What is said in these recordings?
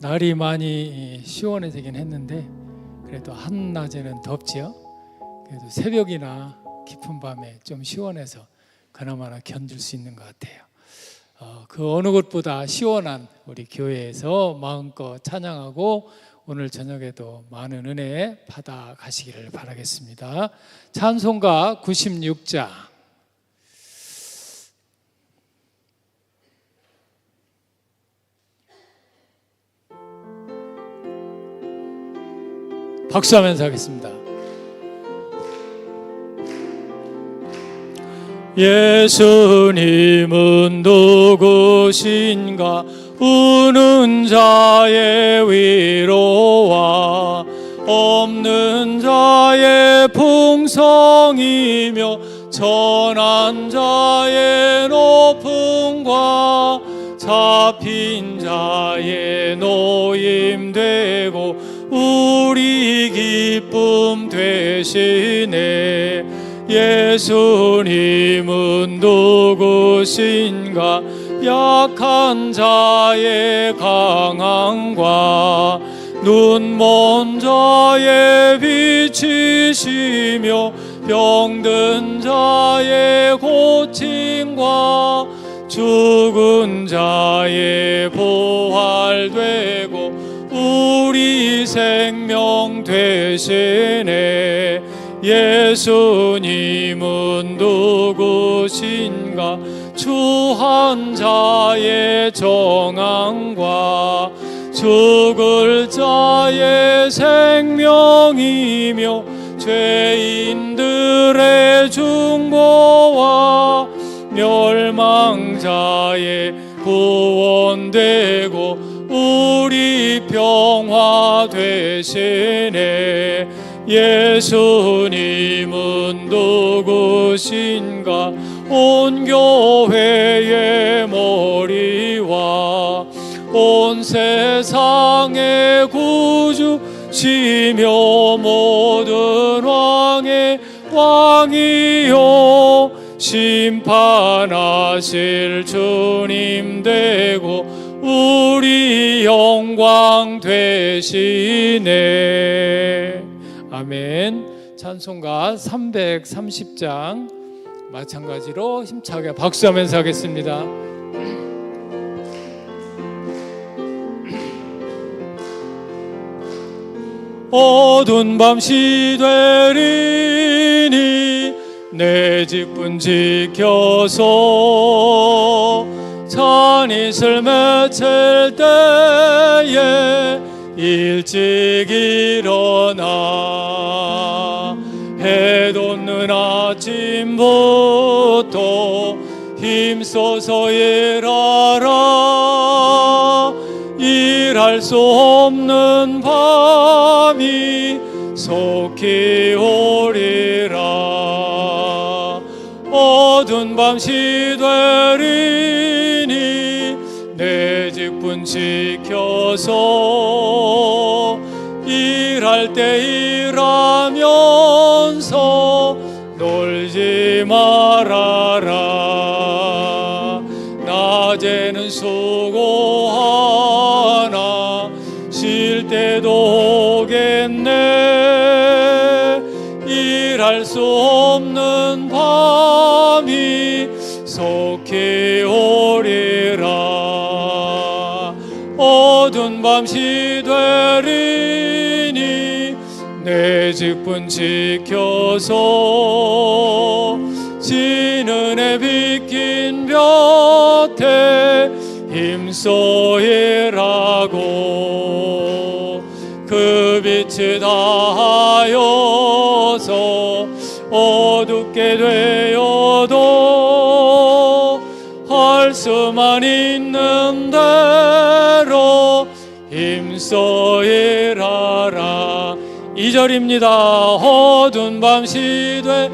날이 많이 시원해지긴 했는데 그래도 한낮에는 덥지요. 그래도 새벽이나 깊은 밤에 좀 시원해서 그나마나 견딜 수 있는 것 같아요. 그 어느 곳보다 시원한 우리 교회에서 마음껏 찬양하고 오늘 저녁에도 많은 은혜 받아 가시기를 바라겠습니다. 찬송가 96장 박수하면서 하겠습니다. 예수님은 누구신가? 우는 자의 위로와 없는 자의 풍성이며 전한 자의 높음과 잡힌 자의 노임되고 우리 기쁨 되시네. 예수님은 누구신가? 약한 자의 강함과 눈먼 자의 빛이시며 병든 자의 고침과 죽은 자의 부활되고 우리 생명 되시네. 예수님은 누구신가? 추한 자의 정함과 죽을 자의 생명이며 죄인들의 중보와 멸망자의 구원되고 우리 평화 되시네. 예수님은 누구신가? 온 교회의 머리와 온 세상의 구주시며 모든 왕의 왕이요 심판하실 주님 되고 우리 영광 되시네. 아멘. 찬송가 330장 마찬가지로 힘차게 박수하면서 하겠습니다. 어두운 밤 시되리니 내 집은 지켜서 찬이슬 맺힐 때에 일찍 일어나 해 돋는 아침부터 힘써서 일하라. 일할 수 없는 밤이 속히 오리라. 어두운 밤 시되리니 내 직분 지켜서 일할 때 일하면서 놀지 말아라. 낮에는 수고하나 쉴 때도 오겠네. 일할 수 없는 밤이 속히 오리라. 어두운 밤 시되리니 내 직분 지켜서 지는 해 비킨 볕에 힘써 일하고 그 빛이 다하여서 어둡게 되어도 할 수만 있는 대로 힘써 일하라. 2절입니다. 어두운 밤 시되리니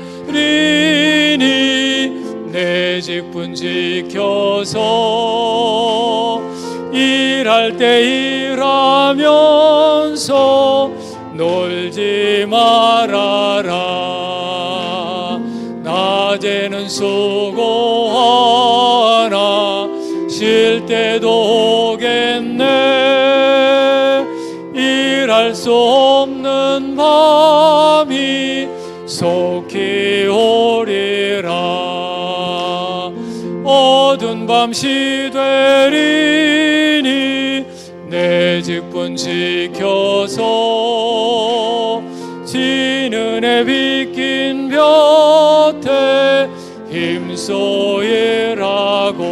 내 직분 지켜서 일할 때 일하면서 놀지 말아라. 낮에는 수고하나 쉴 때도 오겠네. 오리라. 어두운 밤시 되리니 내 직분 지켜서 지는 해 비낀 볕에 힘써 일하고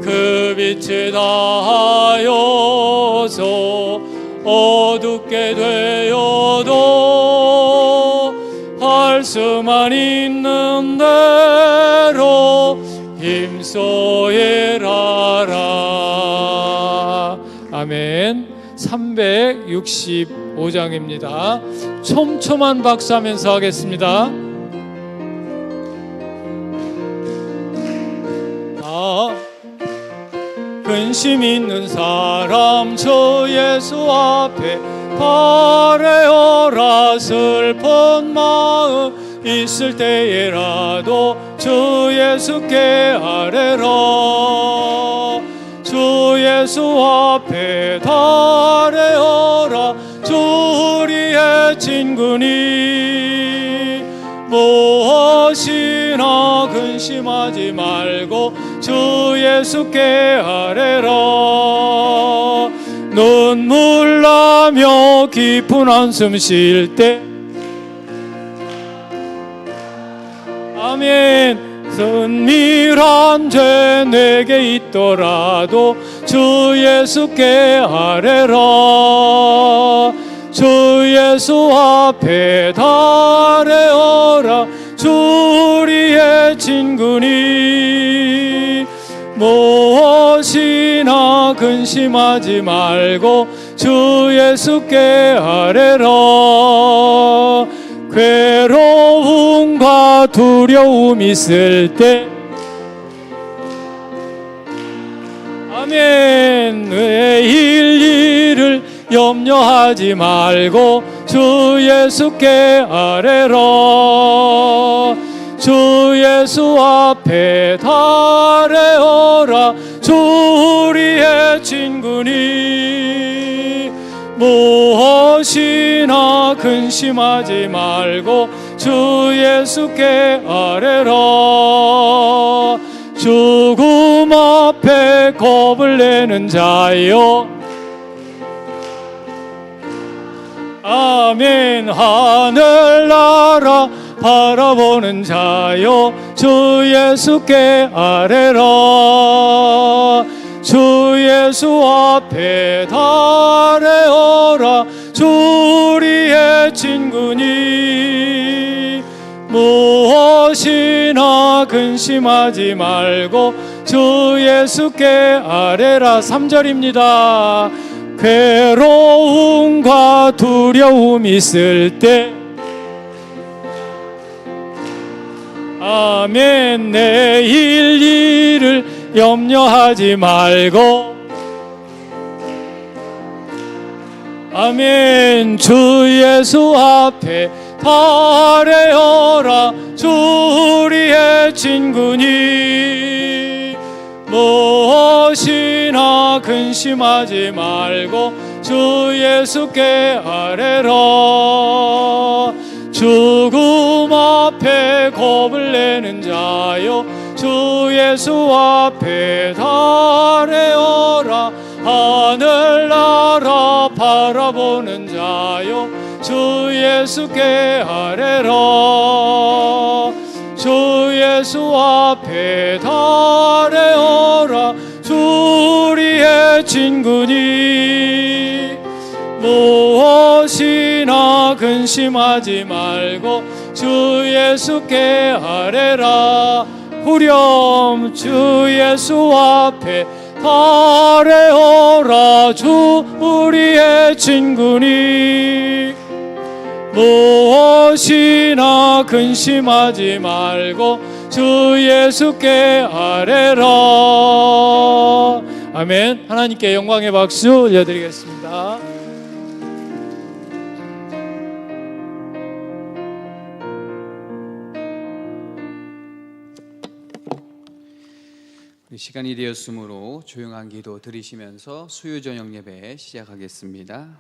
그 빛에 다하여서 어둡게 되어도 할 수만 있는 대로 힘써 일하라. 아멘. 365장입니다. 촘촘한 박수하면서 하겠습니다. 근심 있는 사람 저 예수 앞에 바래어라. 슬픈 마음 있을 때에라도 주 예수께 아뢰라. 주 예수 앞에 달래어라. 주 우리의 친구니 무엇이나 근심하지 말고 주 예수께 아뢰라. 눈물 나며 깊은 한숨 쉴 때 아멘. 은밀한 죄 내게 있더라도 주 예수께 아뢰라. 주 예수 앞에 달래어라. 주 우리의 친구니 무엇이나 근심하지 말고 주 예수께 아뢰라. 괴로움과 두려움 있을 때 아멘. 내일 일을 염려하지 말고 주 예수께 아뢰라. 주 예수 앞에 달래어라. 주 우리의 친구니 무엇이나 근심하지 말고 주 예수께 아뢰라. 죽음 앞에 겁을 내는 자여 아멘. 하늘나라 바라보는 자여 주 예수께 아뢰라. 주 예수 앞에 달래어라. 주 우리의 친구니 무엇이나 근심하지 말고 주 예수께 아뢰라. 3절입니다. 괴로움과 두려움 있을 때 아멘. 내일 일을 염려하지 말고 아멘. 주 예수 앞에 달래어라. 주 우리의 친구니 무엇이나 근심하지 말고 주 예수께 아뢰라. 죽음 앞에 겁을 내는 자여 주 예수 앞에 달래어라. 하늘나라 바라보는 자여 주 예수께 아뢰라. 주 예수 앞에 달래어라. 주 우리의 친구니 무엇이나 근심하지 말고 주 예수께 아뢰라. 후렴 주 예수 앞에 달래어라. 주 우리의 친구니 무엇이나 근심하지 말고 주 예수께 아뢰라. 아멘. 하나님께 영광의 박수 올려드리겠습니다. 시간이 되었으므로 조용한 기도 드리시면서 수요 저녁 예배 시작하겠습니다.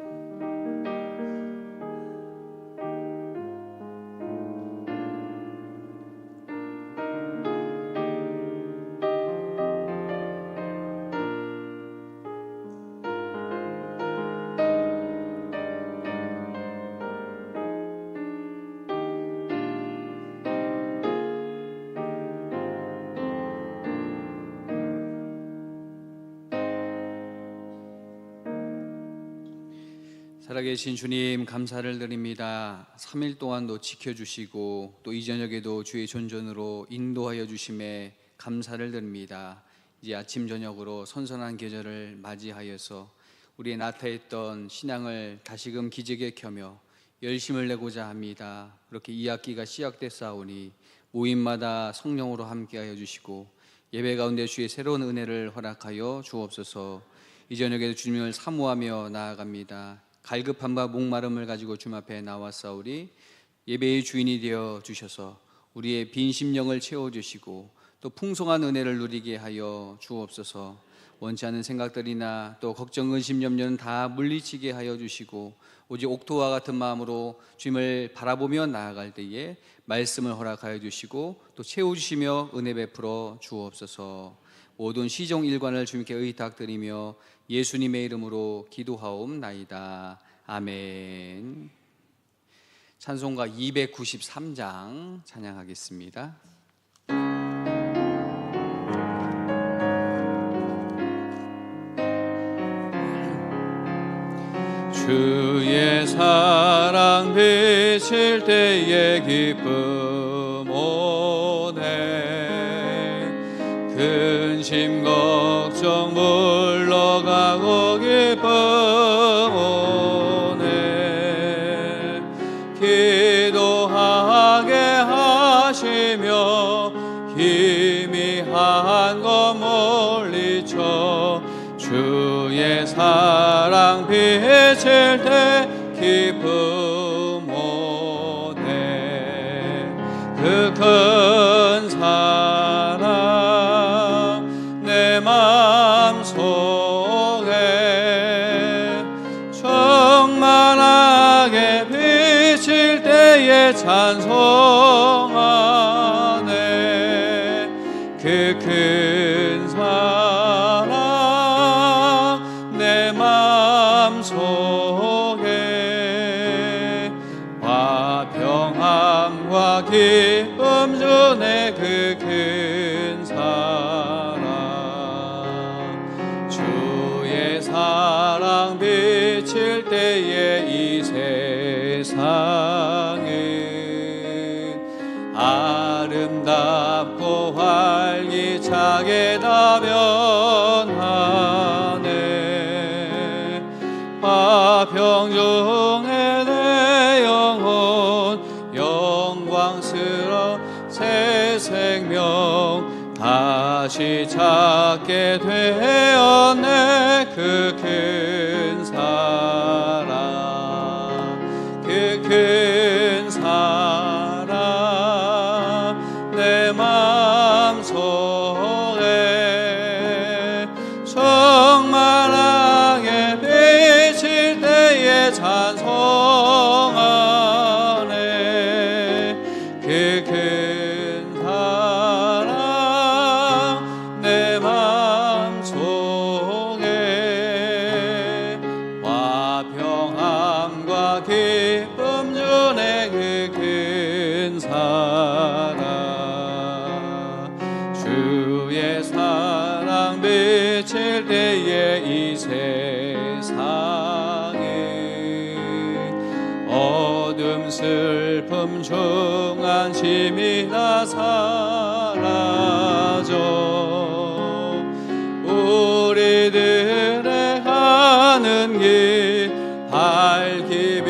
살아계신 주님 감사를 드립니다. 3일 동안도 지켜주시고 또 이 저녁에도 주의 존전으로 인도하여 주심에 감사를 드립니다. 이제 아침 저녁으로 선선한 계절을 맞이하여서 우리의 나타있던 신앙을 다시금 기적에 켜며 열심을 내고자 합니다. 그렇게 2학기가 시작됐사오니 모임마다 성령으로 함께하여 주시고 예배 가운데 주의 새로운 은혜를 허락하여 주옵소서. 이 저녁에도 주님을 사모하며 나아갑니다. 갈급함과 목마름을 가지고 주님 앞에 나왔사오리 예배의 주인이 되어 주셔서 우리의 빈 심령을 채워주시고 또 풍성한 은혜를 누리게 하여 주옵소서. 원치 않은 생각들이나 또 걱정, 근심, 염려는 다 물리치게 하여 주시고 오직 옥토와 같은 마음으로 주님을 바라보며 나아갈 때에 말씀을 허락하여 주시고 또 채워주시며 은혜 베풀어 주옵소서. 모든 시종 일관을 주님께 의탁드리며 예수님의 이름으로 기도하옵나이다. 아멘. 찬송가 293장 찬양하겠습니다. 주의 사랑 비칠 때의 기쁨 오네. 근심 걱정 물러가고 기쁨 오네. 기도하게 하시며 희미한 것 물리쳐 주의 사랑 비칠 때 기쁨 오네. 그 큰 사랑 내 마음속에 충만하게 비칠 때에 찬송하네. 그 큰 사랑 내 마음속에 화평함과 기쁨 주네. 그 큰 사랑 주의 사랑 비칠 때에 이 세상은 아름답고 활기차게 나변하네. 화평 중에 내 영혼 영광스러운 새 생명 다시 찾게 되었네. 그 큰 사랑 그 큰 사랑 내 마음속에 충만하게 비칠 때에 찬송하네. 그 큰 사랑 내 마음속에 화평함과 기쁨 주네. 그 큰 사랑 주의 사랑 비칠 때에 이 세상은 어둠 슬픔 중한심이 다 사라져 우리들의 가는 길 밝게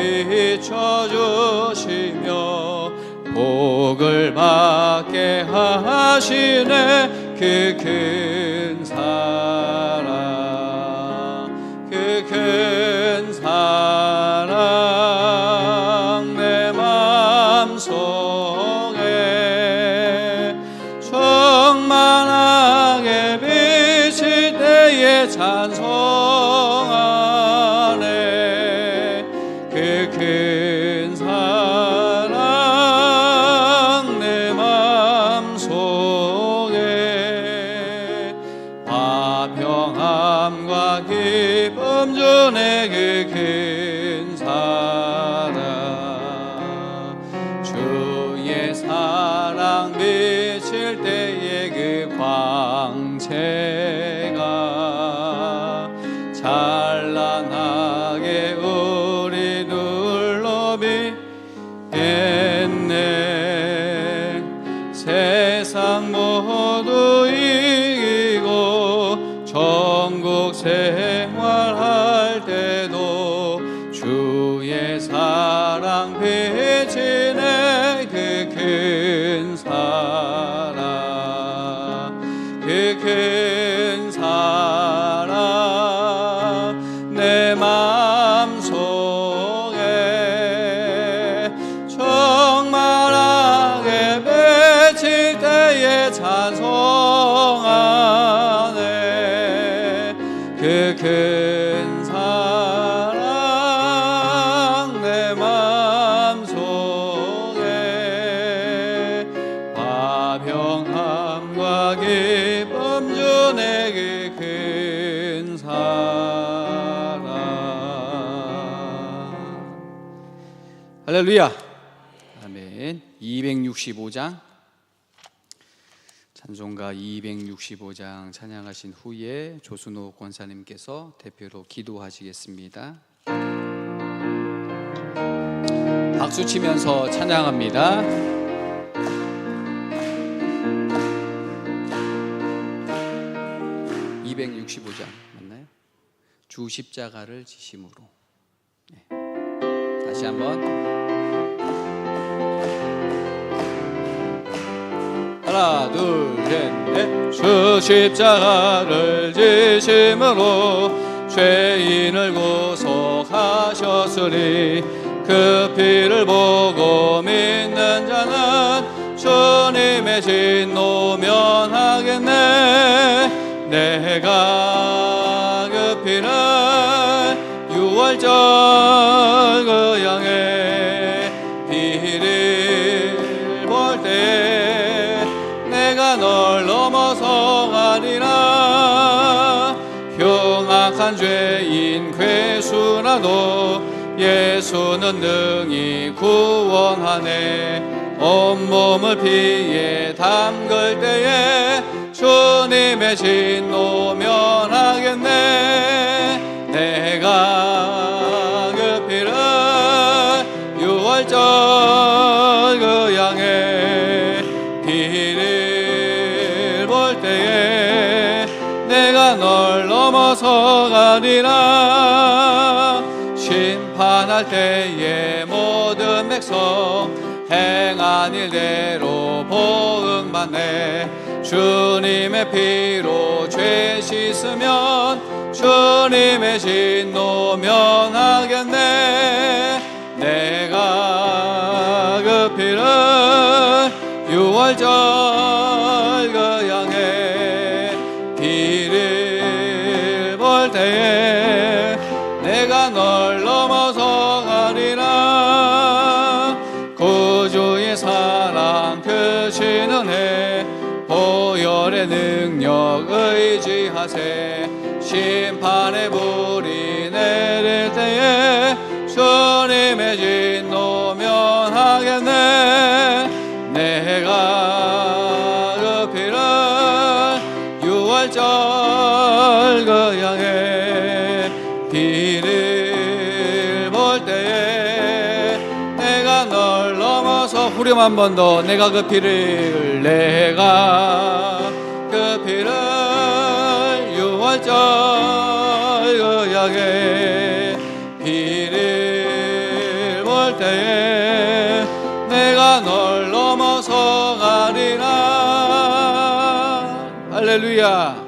비춰주시며 복을 받게 하시네. 그 큰 사랑 그 큰 사랑 내 마음속에 충만하게 비칠 때에 찬송하네. 그 큰 사랑 내 마음속에 화평함과 기쁨 주네. 그 큰 사랑 주의 사랑 비칠 때에 그 광채가 찬란하게 우리 생활할 때도 주의 사랑 비치네. 그 큰 사랑, 그 큰 사랑 내 마음속에 적말하게 맺힐 때에 찬송하네. 그 큰 사랑 내 마음속에 화평함과 기쁨 주네. 그 큰 사랑. 할렐루야. 아멘. 265장 찬송가 265장 찬양하신 후에 조순호 권사님께서 대표로 기도하시겠습니다. 박수 치면서 찬양합니다. 265장 맞나요? 주 십자가를 지심으로. 네. 다시 한번. 하나 둘 셋 넷. 주 십자가를 지심으로 죄인을 구속하셨으니 그 피를 보고 믿는 자는 주님의 진노 면하겠네. 내가 그 피를 유월절 그 양의 피를 볼 때 내가 널 넘어서 가리라. 흉악한 죄인 괴수라도 예수는 능히 구원하네. 온몸을 피에 담글 때에 주님의 진노 면하겠네. 내가 그 피를 유월절 그 양의 피를 볼 때에 내가 널 넘어서 가리라. 심판할 때에 모든 백성 행한 일대로 보응받네. 주님의 피로 죄 씻으면 주님의 진노 면하겠네. 내가 그 피를 유월절 그 양의 피를 볼 때에 내가 널 넘어서 가리라. 구주의 사랑 크신 은혜 보혈의 능력 의지하세. 심판의 불이 내릴 때에 주님의 진노 면하겠네. 내가 그 피를 유월절 그 양의 피를 볼 때에 내가 널 넘어서 후렴 한 번 더. 내가 그 피를 유월절 그 양의 피를 볼 때에 내가 널 넘어서 가리라. 할렐루야.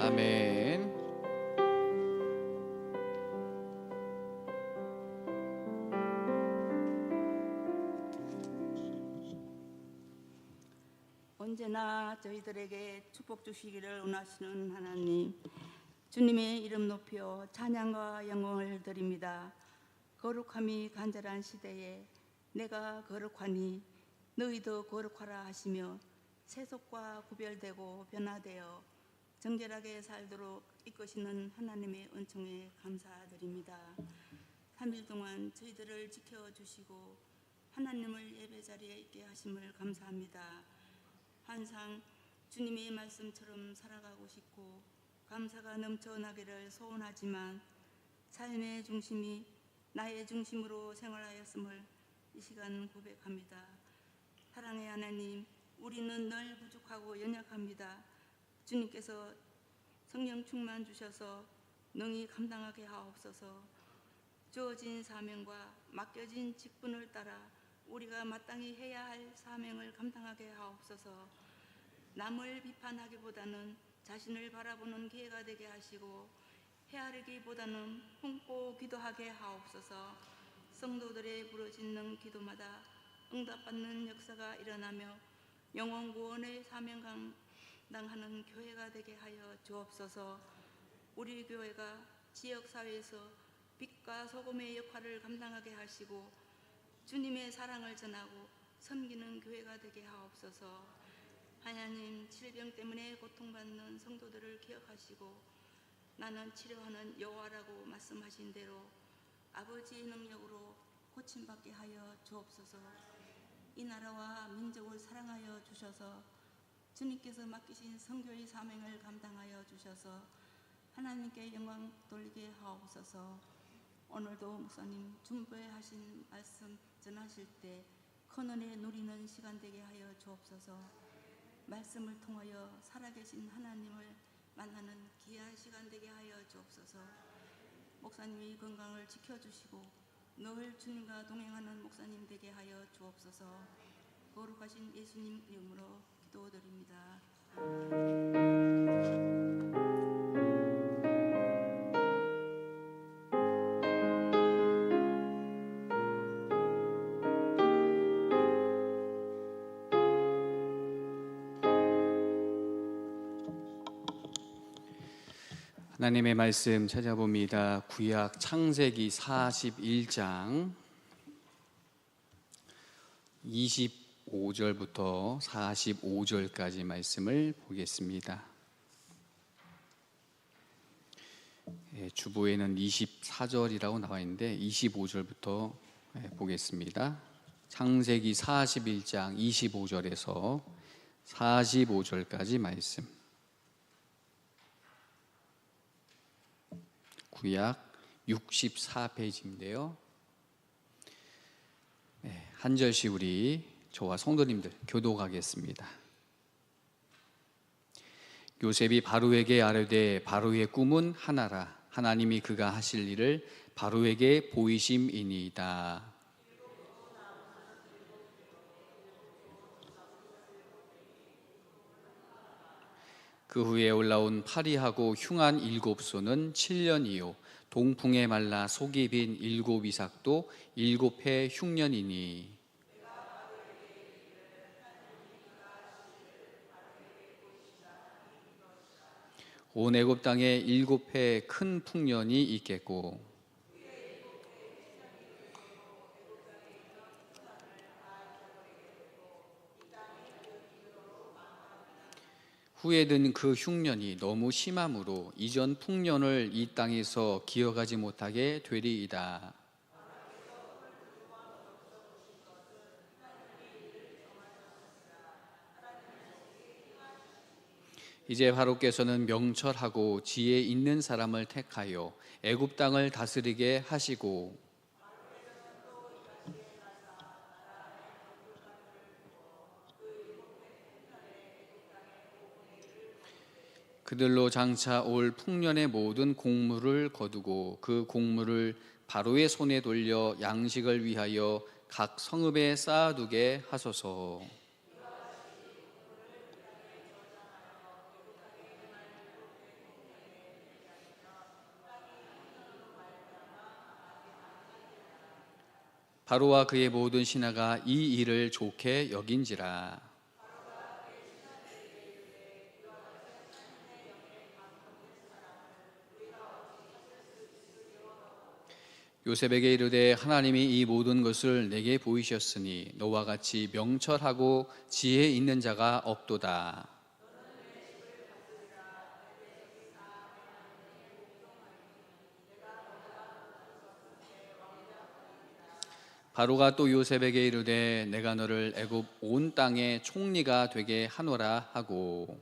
아멘. 언제나 저희들에게 축복 주시기를 원하시는 하나님, 주님의 이름 높여 찬양과 영광을 드립니다. 거룩함이 간절한 시대에 내가 거룩하니 너희도 거룩하라 하시며 세속과 구별되고 변화되어 정결하게 살도록 이끄시는 하나님의 은총에 감사드립니다. 3일 동안 저희들을 지켜주시고 하나님을 예배 자리에 있게 하심을 감사합니다. 항상 주님의 말씀처럼 살아가고 싶고 감사가 넘쳐나기를 소원하지만 삶의 중심이 나의 중심으로 생활하였음을 이 시간 고백합니다. 사랑의 하나님, 우리는 늘 부족하고 연약합니다. 주님께서 성령 충만 주셔서 능히 감당하게 하옵소서. 주어진 사명과 맡겨진 직분을 따라 우리가 마땅히 해야 할 사명을 감당하게 하옵소서. 남을 비판하기보다는 자신을 바라보는 기회가 되게 하시고 헤아리기보다는 품고 기도하게 하옵소서. 성도들의 부르짖는 기도마다 응답받는 역사가 일어나며 영혼 구원의 사명 감당하는 교회가 되게 하여 주옵소서. 우리 교회가 지역사회에서 빛과 소금의 역할을 감당하게 하시고 주님의 사랑을 전하고 섬기는 교회가 되게 하옵소서. 하나님, 질병 때문에 고통받는 성도들을 기억하시고 나는 치료하는 여호와라고 말씀하신 대로 아버지의 능력으로 고침받게 하여 주옵소서. 이 나라와 민족을 사랑하여 주셔서 주님께서 맡기신 선교의 사명을 감당하여 주셔서 하나님께 영광 돌리게 하옵소서. 오늘도 목사님 준비하신 말씀 전하실 때 큰 은혜 누리는 시간 되게 하여 주옵소서. 말씀을 통하여 살아계신 하나님을 만나는 귀한 시간 되게 하여 주옵소서. 목사님의 건강을 지켜주시고 늘 주님과 동행하는 목사님 되게 하여 주옵소서. 거룩하신 예수님 이름으로 기도드립니다. 하나님의 말씀 찾아봅니다. 구약 창세기 41장 25절부터 45절까지 말씀을 보겠습니다. 주보에는 24절이라고 나와 있는데 25절부터 보겠습니다. 창세기 41장 25절에서 45절까지 말씀. 구약 64페이지인데요. 한 절씩 우리 저와 성도님들 교독하겠습니다. 요셉이 바로에게 아뢰되 바로의 꿈은 하나라. 하나님이 그가 하실 일을 바로에게 보이심이니이다. 그 후에 올라온 파리하고 흉한 7소는 7년이요 동풍에 말라 속이 빈 7 이삭도 7해 흉년이니 온 애굽 땅에 7해 큰 풍년이 있겠고 후에 든 그 흉년이 너무 심함으로 이전 풍년을 이 땅에서 기억하지 못하게 되리이다. 이제 바로께서는 명철하고 지혜 있는 사람을 택하여 애굽 땅을 다스리게 하시고 그들로 장차 올 풍년의 모든 곡물을 거두고 그 곡물을 바로의 손에 돌려 양식을 위하여 각 성읍에 쌓아두게 하소서. 바로와 그의 모든 신하가 이 일을 좋게 여긴지라. 요셉에게 이르되 하나님이 이 모든 것을 내게 보이셨으니 너와 같이 명철하고 지혜 있는 자가 없도다. 바로가 또 요셉에게 이르되 내가 너를 애굽 온 땅의 총리가 되게 하노라 하고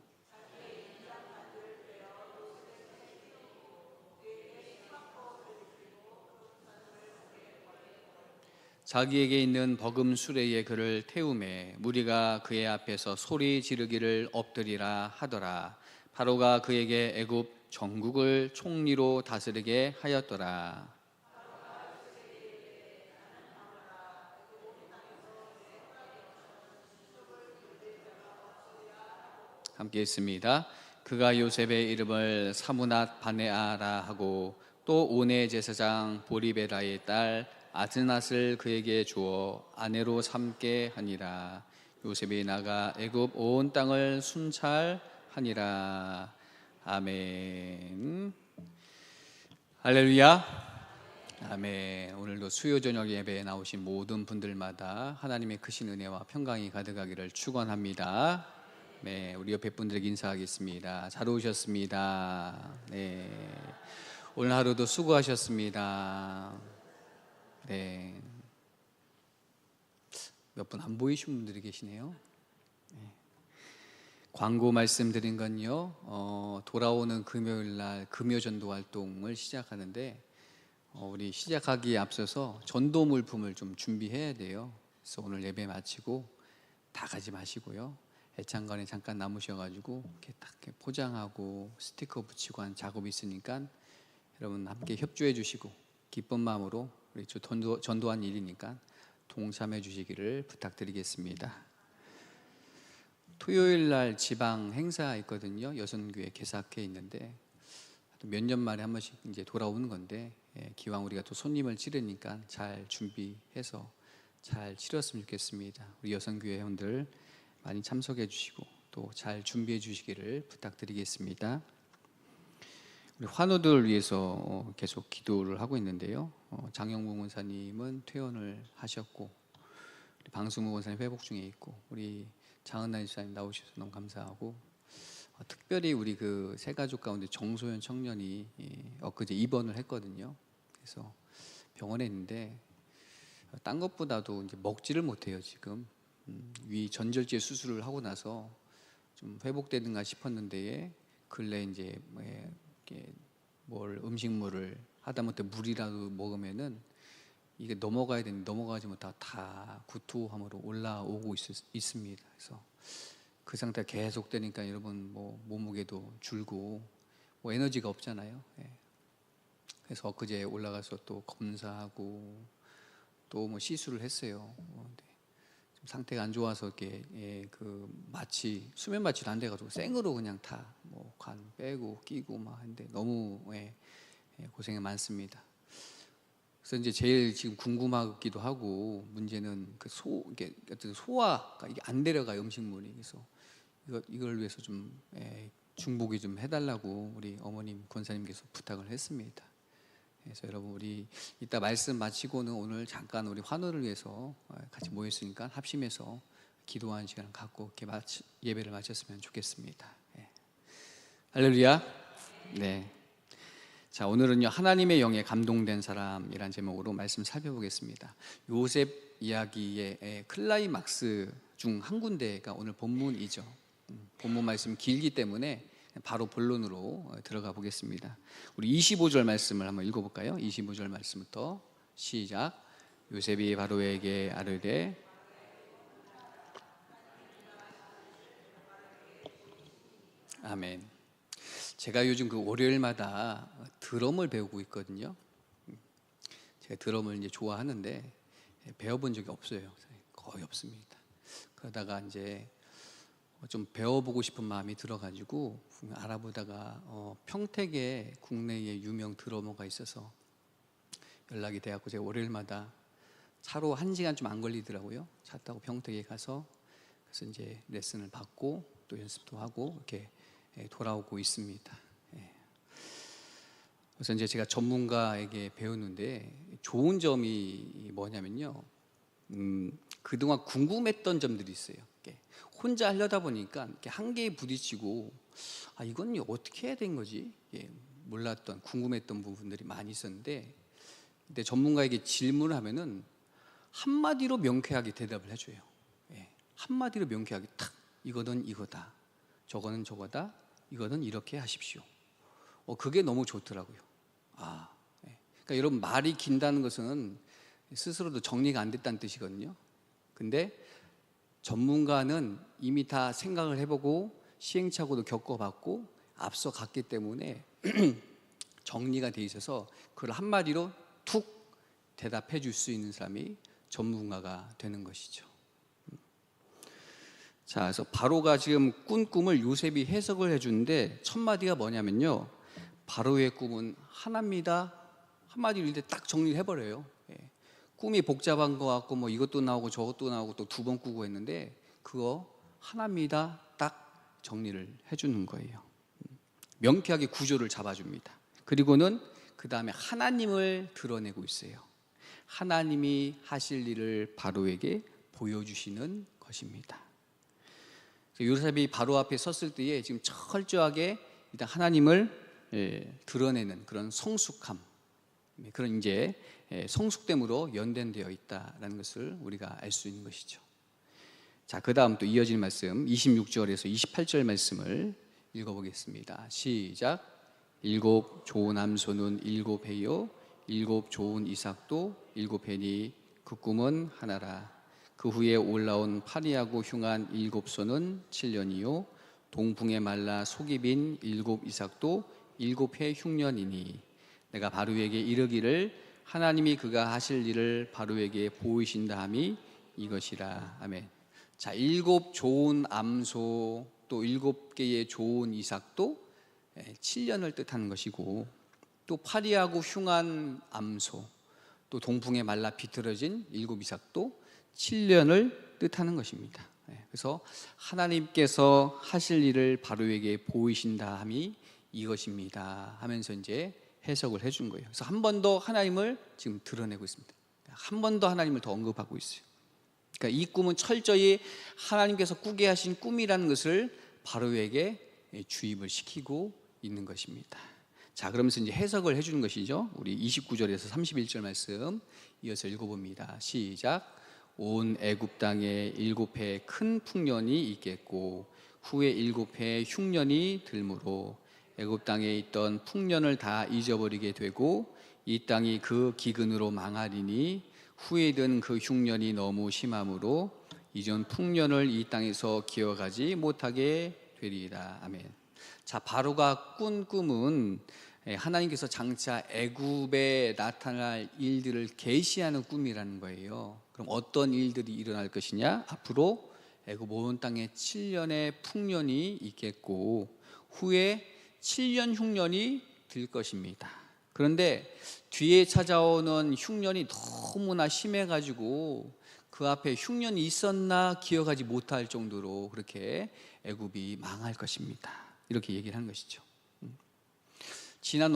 자기에게 있는 버금 수레에 그를 태우매 무리가 그의 앞에서 소리 지르기를 엎드리라 하더라. 바로가 그에게 애굽 전국을 총리로 다스리게 하였더라. 함께 있습니다. 그가 요셉의 이름을 사무낫 바네아라 하고 또 온의 제사장 보리베라의 딸 아스낫을 그에게 주어 아내로 삼게 하니라. 요셉이 나가 애굽 온 땅을 순찰하니라. 아멘. 할렐루야. 아멘. 오늘도 수요 저녁 예배에 나오신 모든 분들마다 하나님의 크신 은혜와 평강이 가득하기를 축원합니다. 네, 우리 옆에 분들에게 인사하겠습니다. 잘 오셨습니다. 네, 오늘 하루도 수고하셨습니다. 네, 몇 분 안 보이신 분들이 계시네요. 네. 광고 말씀드린 건요, 돌아오는 금요일 날 금요 전도 활동을 시작하는데 우리 시작하기에 앞서서 전도 물품을 좀 준비해야 돼요. 그래서 오늘 예배 마치고 다 가지 마시고요. 애창관에 잠깐 남으셔가지고 이렇게 딱 이렇게 포장하고 스티커 붙이고 한 작업이 있으니까 여러분 함께 협조해 주시고 기쁜 마음으로 우리 전도한 일이니까 동참해 주시기를 부탁드리겠습니다. 토요일 날 지방 행사 있거든요. 여선교회 개사학회에 있는데 몇 년 만에 한 번씩 이제 돌아오는 건데 기왕 우리가 또 손님을 치르니까 잘 준비해서 잘 치렀으면 좋겠습니다. 우리 여선교회 회원들 많이 참석해 주시고 또 잘 준비해 주시기를 부탁드리겠습니다. 우리 환우들 위해서 계속 기도를 하고 있는데요. 장영무 원사님은 퇴원을 하셨고 우리 방승우 원사님 회복 중에 있고 우리 장은나 집사님 나오셔서 너무 감사하고 특별히 우리 그 세 가족 가운데 정소연 청년이 엊그제 입원을 했거든요. 그래서 병원에 있는데 딴 것보다도 이제 먹지를 못해요 지금. 위 전절제 수술을 하고 나서 좀 회복되는가 싶었는데 근래 이제 뭘 음식물을 하다못해 물이라도 먹으면은 이게 넘어가야 되는데 넘어가지 못하고 다 구토함으로 올라오고 있습니다. 그래서 그 상태가 계속 되니까 여러분 뭐 몸무게도 줄고 뭐 에너지가 없잖아요. 그래서 엊그제 올라가서 또 검사하고 또 뭐 시술을 했어요. 상태가 안 좋아서 이렇게 그 마취 수면 마취도 안 돼가지고 생으로 그냥 다 뭐 관 빼고 끼고 막 하는데 너무 고생이 많습니다. 그래서 이제 제일 지금 궁금하기도 하고 문제는 그 이게 어떤 소화가 이게 안 내려가요 음식물이. 그래서 이걸 위해서 좀 중복이 좀 해달라고 우리 어머님 권사님께서 부탁을 했습니다. 그래서 여러분 우리 이따 말씀 마치고는 오늘 잠깐 우리 환우를 위해서 같이 모였으니까 합심해서 기도하는 시간을 갖고 이렇게 예배를 마쳤으면 좋겠습니다. 할렐루야. 네. 자, 오늘은요 하나님의 영에 감동된 사람이란 제목으로 말씀 살펴보겠습니다. 요셉 이야기의 클라이막스 중 한 군데가 오늘 본문이죠. 본문 말씀 길기 때문에 바로 본론으로 들어가 보겠습니다. 우리 25절 말씀을 한번 읽어볼까요? 25절 말씀부터 시작. 요셉이 바로에게 아뢰되 아멘. 제가 요즘 그 월요일마다 드럼을 배우고 있거든요. 제가 드럼을 이제 좋아하는데 배워본 적이 없어요. 거의 없습니다. 그러다가 이제 좀 배워보고 싶은 마음이 들어가지고 알아보다가 평택에 국내에 유명 드러머가 있어서 연락이 돼갖고 제가 월요일마다 차로 1시간 좀 안 걸리더라고요. 차 타고 평택에 가서 그래서 이제 레슨을 받고 또 연습도 하고 이렇게 돌아오고 있습니다. 그래서 이제 제가 전문가에게 배우는데 좋은 점이 뭐냐면요. 그동안 궁금했던 점들이 있어요. 혼자 하려다 보니까 한계에 부딪히고 이건 어떻게 해야 되는 거지? 몰랐던 궁금했던 부분들이 많이 있었는데 근데 전문가에게 질문을 하면은 한마디로 명쾌하게 대답을 해줘요. 한마디로 명쾌하게 탁 이거는 이거다, 저거는 저거다, 이거는 이렇게 하십시오. 그게 너무 좋더라고요. 그러니까 여러분 말이 긴다는 것은 스스로도 정리가 안 됐다는 뜻이거든요. 근데 전문가는 이미 다 생각을 해보고 시행착오도 겪어봤고 앞서 갔기 때문에 정리가 돼 있어서 그걸 한마디로 툭 대답해 줄 수 있는 사람이 전문가가 되는 것이죠. 자, 그래서 바로가 지금 꾼 꿈을 요셉이 해석을 해주는데 첫 마디가 뭐냐면요, 바로의 꿈은 하나입니다. 한마디로 이제 딱 정리를 해버려요. 꿈이 복잡한 것 같고 뭐 이것도 나오고 저것도 나오고 또 두 번 꾸고 했는데 그거 하나입니다. 딱 정리를 해주는 거예요. 명쾌하게 구조를 잡아줍니다. 그리고는 그 다음에 하나님을 드러내고 있어요. 하나님이 하실 일을 바로에게 보여주시는 것입니다. 요셉이 바로 앞에 섰을 때에 지금 철저하게 일단 하나님을 드러내는 그런 성숙함, 그런 이제 성숙됨으로 연단되어 있다라는 것을 우리가 알 수 있는 것이죠. 자, 그 다음 또 이어지는 말씀 26절에서 28절 말씀을 읽어보겠습니다. 시작. 일곱 좋은 암소는 일곱 해요, 일곱 좋은 이삭도 일곱 해니 그 꿈은 하나라. 그 후에 올라온 파리하고 흉한 일곱 소는 7년이요, 동풍에 말라 속이 빈 일곱 이삭도 일곱 해 흉년이니 내가 바로에게 이르기를 하나님이 그가 하실 일을 바로에게 보이신다 함이 이것이라. 아멘. 자, 일곱 좋은 암소 또 일곱 개의 좋은 이삭도 7년을 뜻하는 것이고, 또 파리하고 흉한 암소 또 동풍에 말라 비틀어진 일곱 이삭도 7년을 뜻하는 것입니다. 그래서 하나님께서 하실 일을 바로에게 보이신다 함이 이것입니다 하면서 이제 해석을 해준 거예요. 그래서 한 번 더 하나님을 지금 드러내고 있습니다. 한 번 더 하나님을 더 언급하고 있어요. 그러니까 이 꿈은 철저히 하나님께서 꾸게 하신 꿈이라는 것을 바로에게 주입을 시키고 있는 것입니다. 자, 그러면서 이제 해석을 해주는 것이죠. 우리 29절에서 31절 말씀 이어서 읽어봅니다. 시작. 온 애굽 땅에 일곱 해 큰 풍년이 있겠고 후에 일곱 해 흉년이 들므로 애굽 땅에 있던 풍년을 다 잊어버리게 되고 이 땅이 그 기근으로 망하리니 후에 든 그 흉년이 너무 심함으로 이전 풍년을 이 땅에서 기억하지 못하게 되리이다. 아멘. 자, 바로가 꾼 꿈은 하나님께서 장차 애굽에 나타날 일들을 계시하는 꿈이라는 거예요. 그럼 어떤 일들이 일어날 것이냐? 앞으로 애굽 온 땅에 7년의 풍년이 있겠고 후에 7년 흉년이 들 것입니다. 그런데 뒤에 찾아오는 흉년이 너무나 심해가지고 그 앞에 흉년이 있었나 기억하지 못할 정도로 그렇게 애굽이 망할 것입니다. 이렇게 얘기를 하는 것이죠. 지난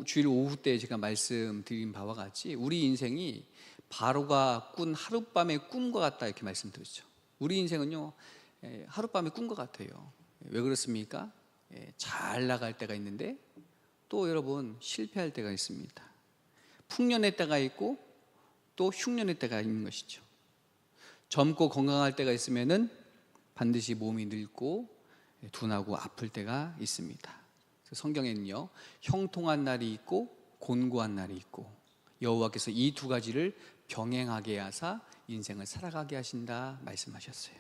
주일 오후 때 제가 말씀드린 바와 같이 우리 인생이 바로가 꾼 하룻밤의 꿈과 같다 이렇게 말씀드렸죠. 우리 인생은요 하룻밤의 꿈과 같아요. 왜 그렇습니까? 잘 나갈 때가 있는데 또 여러분 실패할 때가 있습니다. 풍년의 때가 있고 또 흉년의 때가 있는 것이죠. 젊고 건강할 때가 있으면은 반드시 몸이 늙고 둔하고 아플 때가 있습니다. 성경에는요 형통한 날이 있고 곤고한 날이 있고 여호와께서 이 두 가지를 병행하게 하사 인생을 살아가게 하신다 말씀하셨어요.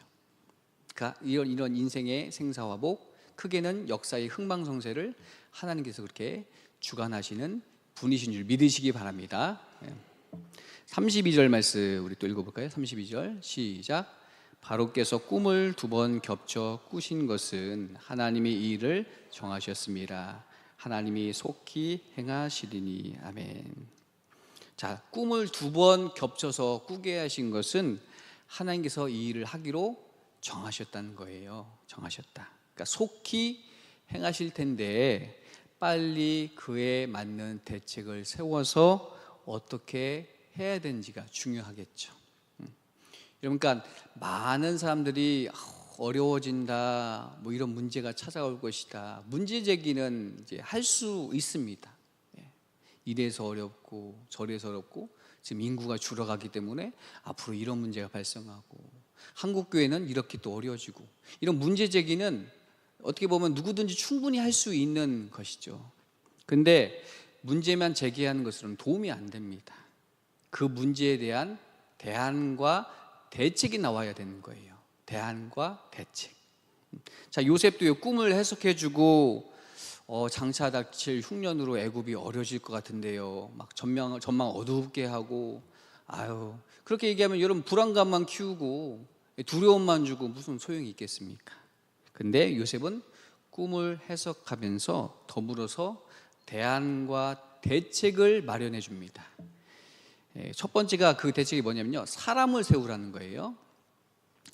그러니까 이런 인생의 생사화복, 크게는 역사의 흥망성쇠를 하나님께서 그렇게 주관하시는 분이신 줄 믿으시기 바랍니다. 32절 말씀 우리 또 읽어볼까요? 32절 시작. 바로께서 꿈을 두 번 겹쳐 꾸신 것은 하나님이 이 일을 정하셨습니다. 하나님이 속히 행하시리니. 아멘. 자, 꿈을 두 번 겹쳐서 꾸게 하신 것은 하나님께서 이 일을 하기로 정하셨다는 거예요. 정하셨다. 그러니까 속히 행하실 텐데 빨리 그에 맞는 대책을 세워서 어떻게 해야 되는지가 중요하겠죠. 그러니까 많은 사람들이 어려워진다, 뭐 이런 문제가 찾아올 것이다. 문제 제기는 이제 할 수 있습니다. 이래서 어렵고 저래서 어렵고 지금 인구가 줄어가기 때문에 앞으로 이런 문제가 발생하고 한국 교회는 이렇게 또 어려워지고 이런 문제 제기는 어떻게 보면 누구든지 충분히 할 수 있는 것이죠. 근데 문제만 제기하는 것으로는 도움이 안 됩니다. 그 문제에 대한 대안과 대책이 나와야 되는 거예요. 대안과 대책. 자, 요셉도 꿈을 해석해주고 장차 닥칠 흉년으로 애굽이 어려질 것 같은데요. 막 전망 어둡게 하고, 아유, 그렇게 얘기하면 여러분 불안감만 키우고 두려움만 주고 무슨 소용이 있겠습니까? 근데 요셉은 꿈을 해석하면서 더불어서 대안과 대책을 마련해 줍니다. 첫 번째가 그 대책이 뭐냐면요, 사람을 세우라는 거예요.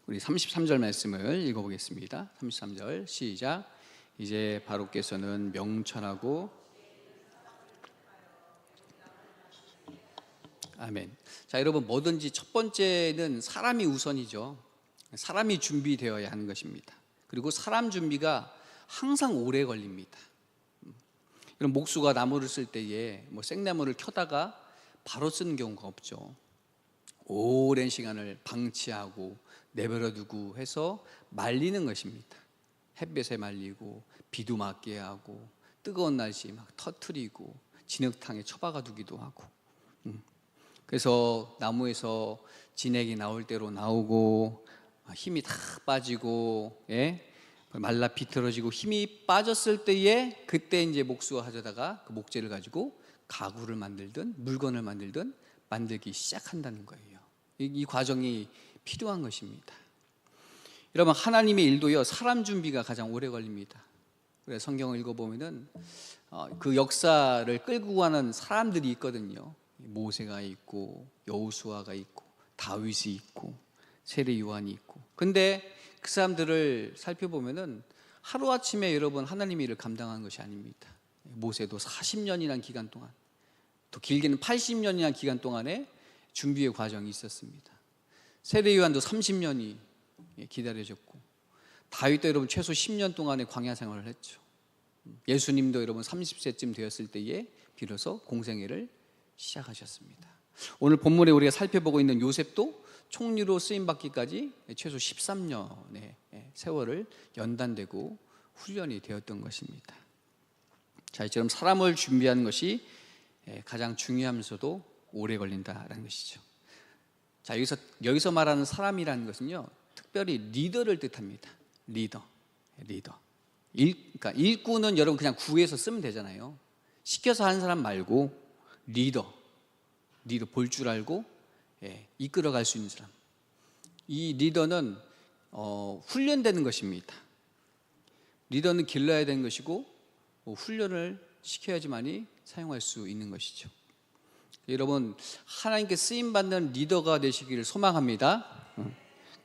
우리 33절 말씀을 읽어보겠습니다. 33절 시작. 이제 바로께서는 명철하고, 아멘. 자, 여러분, 뭐든지 첫 번째는 사람이 우선이죠. 사람이 준비되어야 하는 것입니다. 그리고 사람 준비가 항상 오래 걸립니다. 이런 목수가 나무를 쓸 때에 뭐 생나무를 켜다가 바로 쓰는 경우가 없죠. 오랜 시간을 방치하고 내버려 두고 해서 말리는 것입니다. 햇볕에 말리고 비도 맞게 하고 뜨거운 날씨에 막 터트리고 진흙탕에 처박아 두기도 하고, 그래서 나무에서 진액이 나올 대로 나오고 힘이 다 빠지고, 말라 비틀어지고 힘이 빠졌을 때에 그때 이제 목수가 가져다가 그 목재를 가지고 가구를 만들든 물건을 만들든 만들기 시작한다는 거예요. 이 과정이 필요한 것입니다. 여러분, 하나님의 일도요, 사람 준비가 가장 오래 걸립니다. 그래서 성경을 읽어보면은 그 역사를 끌고 가는 사람들이 있거든요. 모세가 있고 여호수아가 있고 다윗이 있고 세례 요한이 있고. 근데 그 사람들을 살펴보면은 하루아침에 여러분 하나님의 일을 감당한 것이 아닙니다. 모세도 40년이라는 기간 동안, 또 길게는 80년이라는 기간 동안에 준비의 과정이 있었습니다. 세례 요한도 30년이 기다려졌고, 다윗도 여러분 최소 10년 동안의 광야 생활을 했죠. 예수님도 여러분 30세쯤 되었을 때에 비로소 공생애를 시작하셨습니다. 오늘 본문에 우리가 살펴보고 있는 요셉도 총리로 쓰임받기까지 최소 13년의 세월을 연단되고 훈련이 되었던 것입니다. 자, 이처럼 사람을 준비하는 것이 가장 중요하면서도 오래 걸린다라는 것이죠. 자, 여기서 말하는 사람이라는 것은요, 특별히 리더를 뜻합니다. 리더. 그러니까 일꾼은 여러분 그냥 구해서 쓰면 되잖아요. 시켜서 하는 사람 말고 리더 볼 줄 알고 이끌어갈 수 있는 사람. 이 리더는 훈련되는 것입니다. 리더는 길러야 되는 것이고 훈련을 시켜야지만이 사용할 수 있는 것이죠. 여러분, 하나님께 쓰임받는 리더가 되시기를 소망합니다.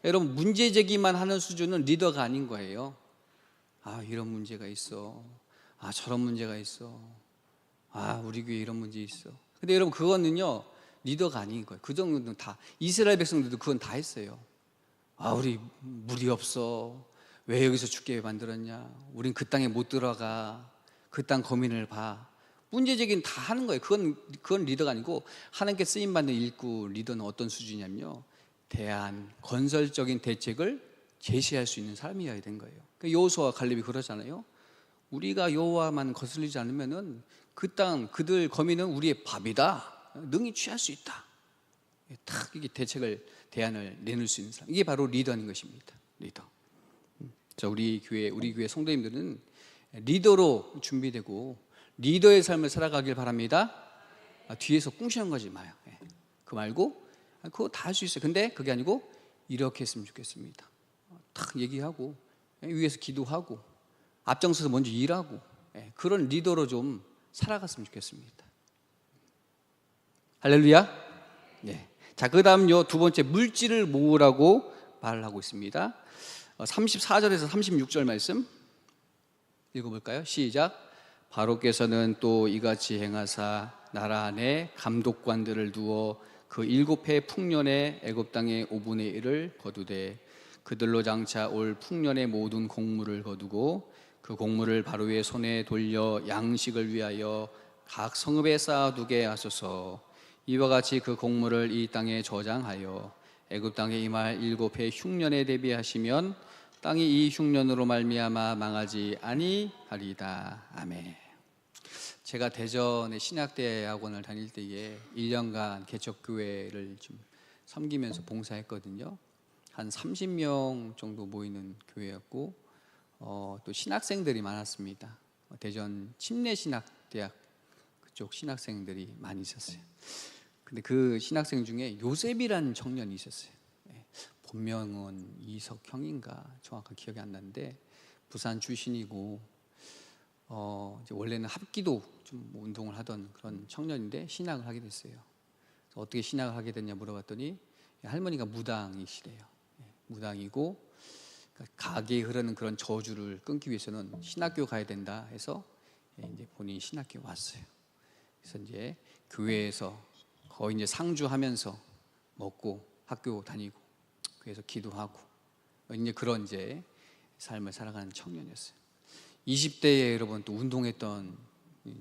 여러분, 문제 제기만 하는 수준은 리더가 아닌 거예요. 아, 이런 문제가 있어. 아, 저런 문제가 있어. 아, 우리 교회 이런 문제 있어. 근데 여러분, 그거는요 리더가 아닌 거예요. 그 정도는 다 이스라엘 백성들도 그건 다 했어요. 아, 우리 물이 없어. 왜 여기서 죽게 만들었냐. 우린 그 땅에 못 들어가. 그 땅 거민을 봐. 문제 제기는 다 하는 거예요. 그건 리더가 아니고, 하나님께 쓰임받는 일꾼 리더는 어떤 수준이냐면요, 대안, 건설적인 대책을 제시할 수 있는 사람이어야 된 거예요. 여호수아와 갈렙이 그러잖아요. 우리가 여호와만 거슬리지 않으면은 그 땅, 그들 거민은 우리의 밥이다. 능히 취할 수 있다. 딱 이게 대안을 내놓을 수 있는 사람. 이게 바로 리더인 것입니다. 리더. 자, 우리 교회 성도님들은 리더로 준비되고 리더의 삶을 살아가길 바랍니다. 뒤에서 꿍시는 거지 마요. 그 말고 그거 다 할 수 있어요. 근데 그게 아니고 이렇게 했으면 좋겠습니다. 딱 얘기하고 위에서 기도하고 앞장서서 먼저 일하고 그런 리더로 좀 살아갔으면 좋겠습니다. 할렐루야. 네. 자, 그 다음요, 두 번째, 물질을 모으라고 말을 하고 있습니다. 34절에서 36절 말씀 읽어볼까요? 시작. 바로께서는 또 이같이 행하사 나라 안에 감독관들을 두어 그 7해 풍년에 애굽 땅의 5분의 1을 거두되 그들로 장차 올 풍년의 모든 곡물을 거두고 그 곡물을 바로의 손에 돌려 양식을 위하여 각 성읍에 쌓아두게 하소서. 이와 같이 그 곡물을 이 땅에 저장하여 애굽 땅에 임할 7해 흉년에 대비하시면 땅이 이 흉년으로 말미암아 망하지 아니하리이다. 아멘. 제가 대전의 신학대학원을 다닐 때에 1년간 개척교회를 좀 섬기면서 봉사했거든요. 한 30명 정도 모이는 교회였고 또 신학생들이 많았습니다. 대전 침례신학대학 그쪽 신학생들이 많이 있었어요. 근데 그 신학생 중에 요셉이라는 청년이 있었어요. 본명은 이석형인가 정확하게 기억이 안 나는데 부산 출신이고 이제 원래는 합기도 좀 운동을 하던 그런 청년인데 신학을 하게 됐어요. 그래서 어떻게 신학을 하게 됐냐 물어봤더니 할머니가 무당이시래요. 무당이고 가게에 흐르는 그런 저주를 끊기 위해서는 신학교 가야 된다 해서 이제 본인이 신학교 왔어요. 그래서 이제 교회에서 거의 이제 상주하면서 먹고 학교 다니고 그래서 기도하고 이제 그런 이제 삶을 살아가는 청년이었어요. 20대에 여러분 또 운동했던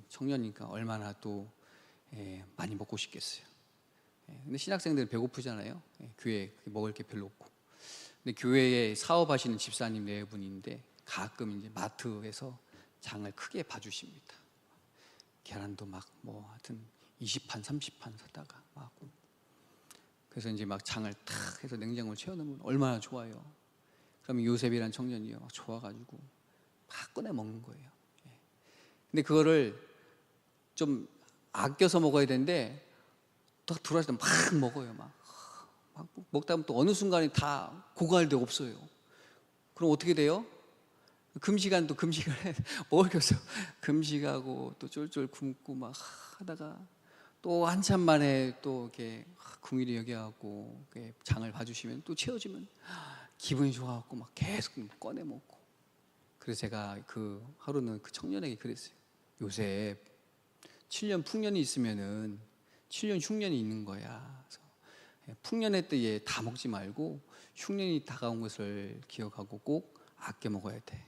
청년이니까 얼마나 또 많이 먹고 싶겠어요. 근데 신학생들은 배고프잖아요. 교회에 먹을 게 별로 없고. 근데 교회에 사업하시는 집사님 네 분인데 가끔 이제 마트에서 장을 크게 봐주십니다. 계란도 막 뭐 하여튼 20판 30판 사다가 막 그래서 이제 막 장을 탁 해서 냉장고를 채워놓으면 얼마나 좋아요. 그러면 요셉이라는 청년이요 막 좋아가지고 막 꺼내 먹는 거예요. 근데 그거를 좀 아껴서 먹어야 되는데 딱 들어왔을 때 막 먹어요. 막 먹다 보면 또 어느 순간에 다 고갈 데 없어요. 그럼 어떻게 돼요? 금시간 또 금식을 해 먹을 게 없어. 금식하고 또 쫄쫄 굶고 막 하다가 또 한참 만에 또 이렇게 궁일이 여겨갖고 장을 봐주시면 또 채워지면 기분이 좋아갖고 막 계속 꺼내 먹고. 그래서 제가 그 하루는 그 청년에게 그랬어요. 요셉 7년 풍년이 있으면은 7년 흉년이 있는 거야. 그래서 풍년의 때에 다 먹지 말고 흉년이 다가온 것을 기억하고 꼭 아껴 먹어야 돼.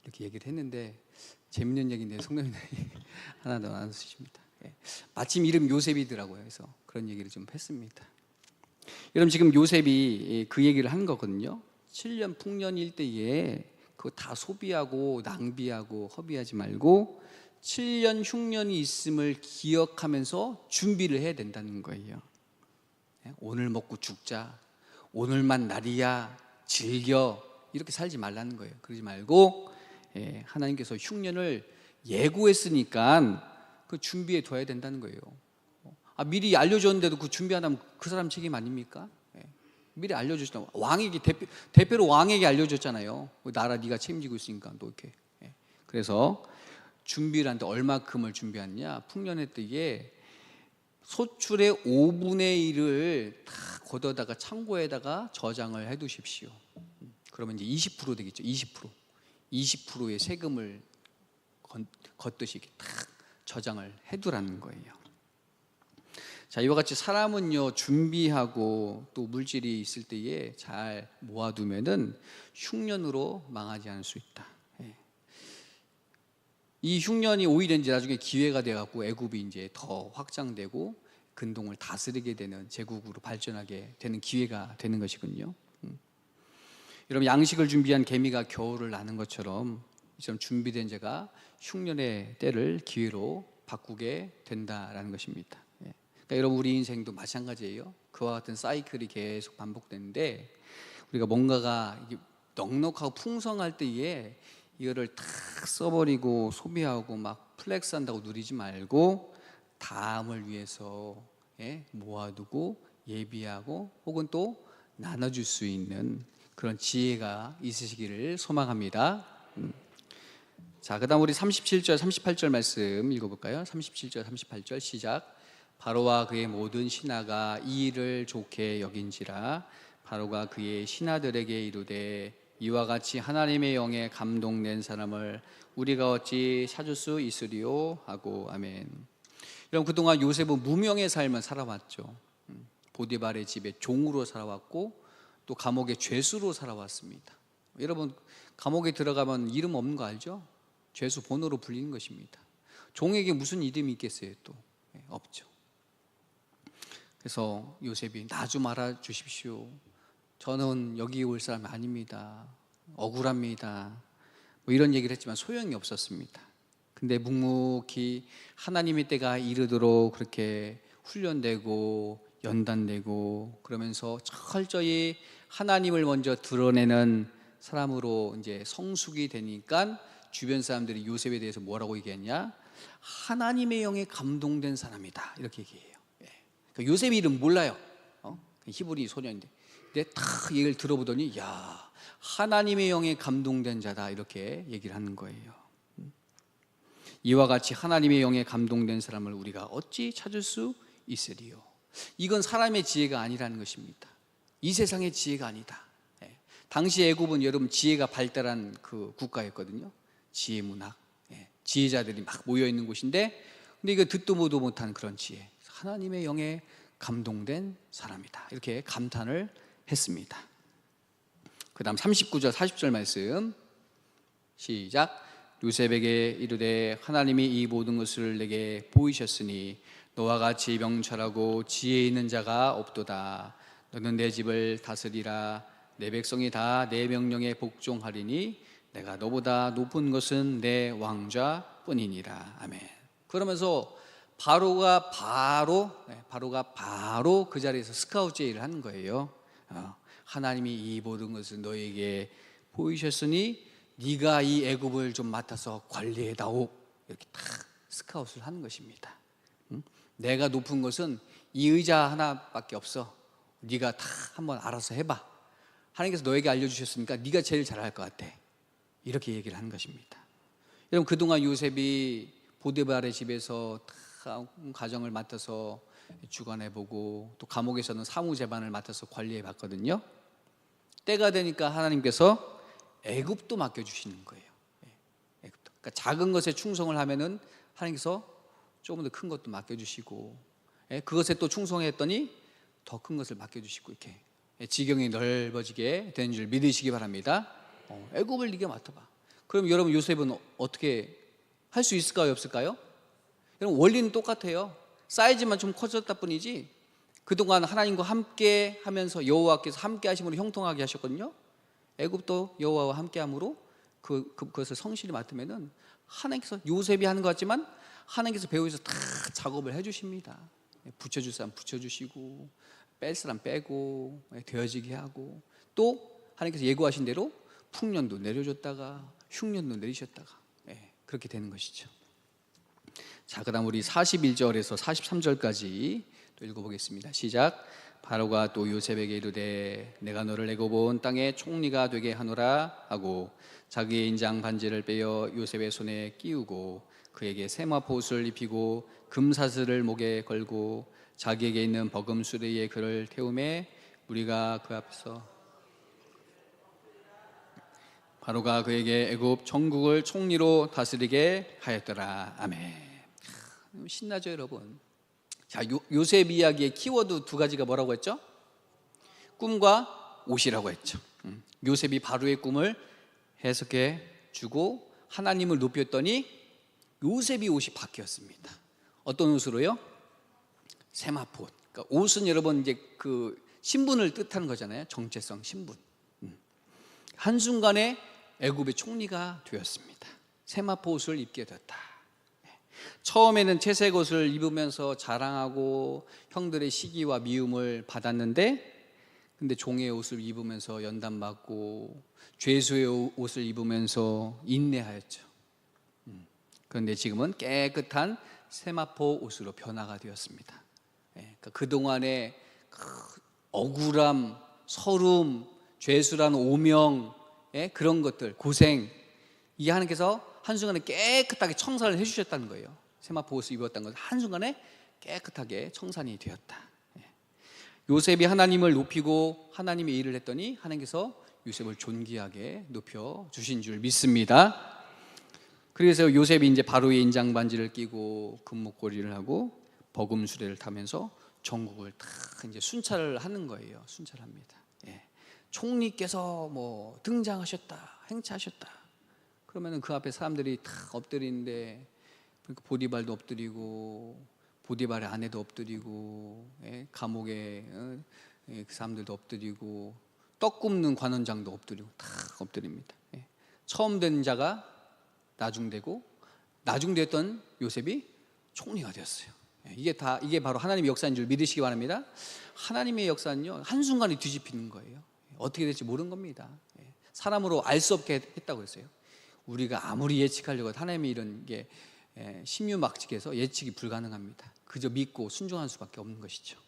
이렇게 얘기를 했는데 재밌는 얘기인데 성도님들이 하나 더 나누십니다. 마침 이름 요셉이더라고요. 그래서 그런 얘기를 좀 했습니다. 여러분 지금 요셉이 그 얘기를 한 거거든요. 7년 풍년일 때에 그거 다 소비하고 낭비하고 허비하지 말고 7년 흉년이 있음을 기억하면서 준비를 해야 된다는 거예요. 오늘 먹고 죽자, 오늘만 날이야, 즐겨 이렇게 살지 말라는 거예요. 그러지 말고 하나님께서 흉년을 예고했으니까 그 준비해 둬야 된다는 거예요. 미리 알려줬는데도 그 준비 안 하면 그 사람 책임 아닙니까? 미리 알려주시다. 왕에게 대표로 왕에게 알려줬잖아요. 나라 네가 책임지고 있으니까 또 이렇게. 그래서 준비를 하는데 얼마큼을 준비하느냐? 풍년의 때에 소출의 5분의 1을 다 걷어다가 창고에다가 저장을 해두십시오. 그러면 이제 20% 되겠죠. 20%의 세금을 걷듯이 딱 저장을 해두라는 거예요. 자, 이와 같이 사람은요 준비하고 또 물질이 있을 때에 잘 모아두면은 흉년으로 망하지 않을 수 있다. 이 흉년이 오히려 이제 나중에 기회가 돼갖고 애굽이 이제 더 확장되고 근동을 다스리게 되는 제국으로 발전하게 되는 기회가 되는 것이군요. 여러분 양식을 준비한 개미가 겨울을 나는 것처럼 이처럼 준비된 자가 흉년의 때를 기회로 바꾸게 된다라는 것입니다. 그러니까 여러분 우리 인생도 마찬가지예요. 그와 같은 사이클이 계속 반복되는데 우리가 뭔가가 넉넉하고 풍성할 때에 이거를 탁 써버리고 소비하고 막 플렉스한다고 누리지 말고 다음을 위해서 모아두고 예비하고 혹은 또 나눠줄 수 있는 그런 지혜가 있으시기를 소망합니다. 자, 그다음 우리 37절 38절 말씀 읽어볼까요? 37절 38절 시작. 바로와 그의 모든 신하가 이 일을 좋게 여긴지라. 바로가 그의 신하들에게 이르되 이와 같이 하나님의 영에 감동된 사람을 우리가 어찌 찾을 수 있으리요 하고. 아멘. 여러분 그동안 요셉은 무명의 삶을 살아왔죠. 보디발의 집에 종으로 살아왔고 또 감옥의 죄수로 살아왔습니다. 여러분 감옥에 들어가면 이름 없는 거 알죠? 죄수 번호로 불리는 것입니다. 종에게 무슨 이름이 있겠어요? 또 없죠. 그래서 요셉이 나 좀 알아주십시오. 저는 여기 올 사람이 아닙니다. 억울합니다. 뭐 이런 얘기를 했지만 소용이 없었습니다. 근데 묵묵히 하나님의 때가 이르도록 그렇게 훈련되고 연단되고 그러면서 철저히 하나님을 먼저 드러내는 사람으로 이제 성숙이 되니까 주변 사람들이 요셉에 대해서 뭐라고 얘기했냐? 하나님의 영에 감동된 사람이다, 이렇게 얘기해요. 그러니까 요셉 이름 몰라요. 히브리 소년인데, 근데 딱 얘기를 들어보더니 야, 하나님의 영에 감동된 자다, 이렇게 얘기를 하는 거예요. 이와 같이 하나님의 영에 감동된 사람을 우리가 어찌 찾을 수 있으리요? 이건 사람의 지혜가 아니라는 것입니다. 이 세상의 지혜가 아니다. 당시 애굽은 여러분 지혜가 발달한 그 국가였거든요. 지혜 문학, 지혜자들이 막 모여 있는 곳인데, 근데 이거 듣도 보도 못한 그런 지혜, 하나님의 영에 감동된 사람이다, 이렇게 감탄을 했습니다. 그 다음 39절 40절 말씀 시작. 요셉에게 이르되 하나님이 이 모든 것을 내게 보이셨으니 너와 같이 명철하고 지혜 있는 자가 없도다. 너는 내 집을 다스리라. 내 백성이 다 내 명령에 복종하리니 내가 너보다 높은 것은 내 왕좌뿐이니라. 아멘. 그러면서 바로가 바로 그 자리에서 스카우트 제의를 하는 거예요. 하나님이 이 모든 것을 너에게 보이셨으니 네가 이 애굽을 좀 맡아서 관리해다오, 이렇게 딱 스카웃을 하는 것입니다. 내가 높은 것은 이 의자 하나밖에 없어. 네가 다 한번 알아서 해봐. 하나님께서 너에게 알려주셨으니까 네가 제일 잘할 것 같아, 이렇게 얘기를 하는 것입니다. 여러분, 그동안 요셉이 보디발의 집에서 다 가정을 맡아서 주관해보고 또 감옥에서는 사무재반을 맡아서 관리해봤거든요. 때가 되니까 하나님께서 애굽도 맡겨주시는 거예요. 애굽도. 그러니까 작은 것에 충성을 하면은 하나님께서 조금 더 큰 것도 맡겨주시고, 그것에 또 충성했더니 더 큰 것을 맡겨주시고, 이렇게 지경이 넓어지게 되는 줄 믿으시기 바랍니다. 애굽을 네가 맡아봐. 그럼 여러분, 요셉은 어떻게 할 수 있을까요, 없을까요? 여러분, 원리는 똑같아요. 사이즈만 좀 커졌다 뿐이지 그동안 하나님과 함께 하면서 여호와께서 함께 하심으로 형통하게 하셨거든요. 애굽도 여호와와 함께함으로 그것을 성실히 맡으면은 하나님께서, 요셉이 하는 것 같지만 하나님께서 배후에서 다 작업을 해주십니다. 붙여줄 사람 붙여주시고, 뺄 사람 빼고, 되어지게 하고, 또 하나님께서 예고하신 대로 풍년도 내려줬다가 흉년도 내리셨다가, 그렇게 되는 것이죠. 자, 그 다음 우리 41절에서 43절까지 또 읽어보겠습니다. 시작. 바로가 또 요셉에게 이르되 내가 너를 애굽 온 땅의 총리가 되게 하노라 하고 자기의 인장 반지를 빼어 요셉의 손에 끼우고 그에게 세마포 옷을 입히고 금사슬을 목에 걸고 자기에게 있는 버금 수레에 그를 태우매 우리가 그 앞에서 바로가 그에게 애굽 전국을 총리로 다스리게 하였더라. 아멘. 신나죠, 여러분? 자, 요셉 이야기의 키워드 두 가지가 뭐라고 했죠? 꿈과 옷이라고 했죠. 요셉이 바로의 꿈을 해석해 주고 하나님을 높였더니 요셉이 옷이 바뀌었습니다. 어떤 옷으로요? 세마포 옷. 그러니까 옷은 여러분 이제 그 신분을 뜻하는 거잖아요. 정체성, 신분. 한순간에 애굽의 총리가 되었습니다. 세마포 옷을 입게 됐다. 처음에는 채색 옷을 입으면서 자랑하고 형들의 시기와 미움을 받았는데, 근데 종의 옷을 입으면서 연단받고 죄수의 옷을 입으면서 인내하였죠. 그런데 지금은 깨끗한 세마포 옷으로 변화가 되었습니다. 그러니까 그동안의 억울함, 서름, 죄수라는 오명, 그런 것들, 고생, 이 하나님께서 한순간에 깨끗하게 청산을 해주셨다는 거예요. 세마포 옷을 입었다는 것은 한순간에 깨끗하게 청산이 되었다. 요셉이 하나님을 높이고 하나님의 일을 했더니 하나님께서 요셉을 존귀하게 높여주신 줄 믿습니다. 그래서 요셉이 이제 바로의 인장 반지를 끼고 금목걸이를 하고 버금 수레를 타면서 전국을 다 이제 순찰을 하는 거예요. 순찰합니다. 총리께서 뭐 등장하셨다, 행차하셨다. 그러면은 그 앞에 사람들이 다 엎드리는데, 그러니까 보디발도 엎드리고 보디발의 아내도 엎드리고, 감옥에 그 사람들도 엎드리고, 떡 굽는 관원장도 엎드리고 다 엎드립니다. 처음 된 자가 나중되고 나중됐던 요셉이 총리가 되었어요. 이게 바로 하나님의 역사인 줄 믿으시기 바랍니다. 하나님의 역사는요 한순간에 뒤집히는 거예요. 어떻게 될지 모르는 겁니다. 사람으로 알 수 없게 했다고 했어요. 우리가 아무리 예측하려고 해도 하나님의 이런 게 신유막측해서 예측이 불가능합니다. 그저 믿고 순종할 수밖에 없는 것이죠.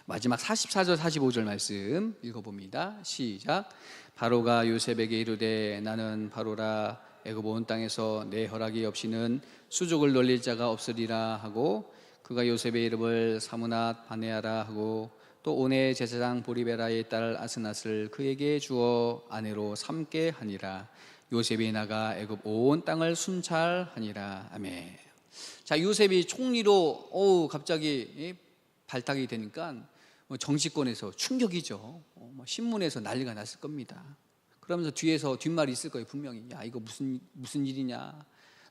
마지막 44절 45절 말씀 읽어봅니다. 시작. 바로가 요셉에게 이르되 나는 바로라 애굽 온 땅에서 내 허락이 없이는 수족을 놀릴 자가 없으리라 하고 그가 요셉의 이름을 사므낫 바네아라 하고 또 온의 제사장 보리베라의 딸 아스낫을 그에게 주어 아내로 삼게 하니라. 요셉이 나가 애굽 온 땅을 순찰하니라. 아멘. 자, 요셉이 총리로 갑자기 발탁이 되니까 정치권에서 충격이죠. 신문에서 난리가 났을 겁니다. 그러면서 뒤에서 뒷말이 있을 거예요. 분명히. 야, 이거 무슨 일이냐?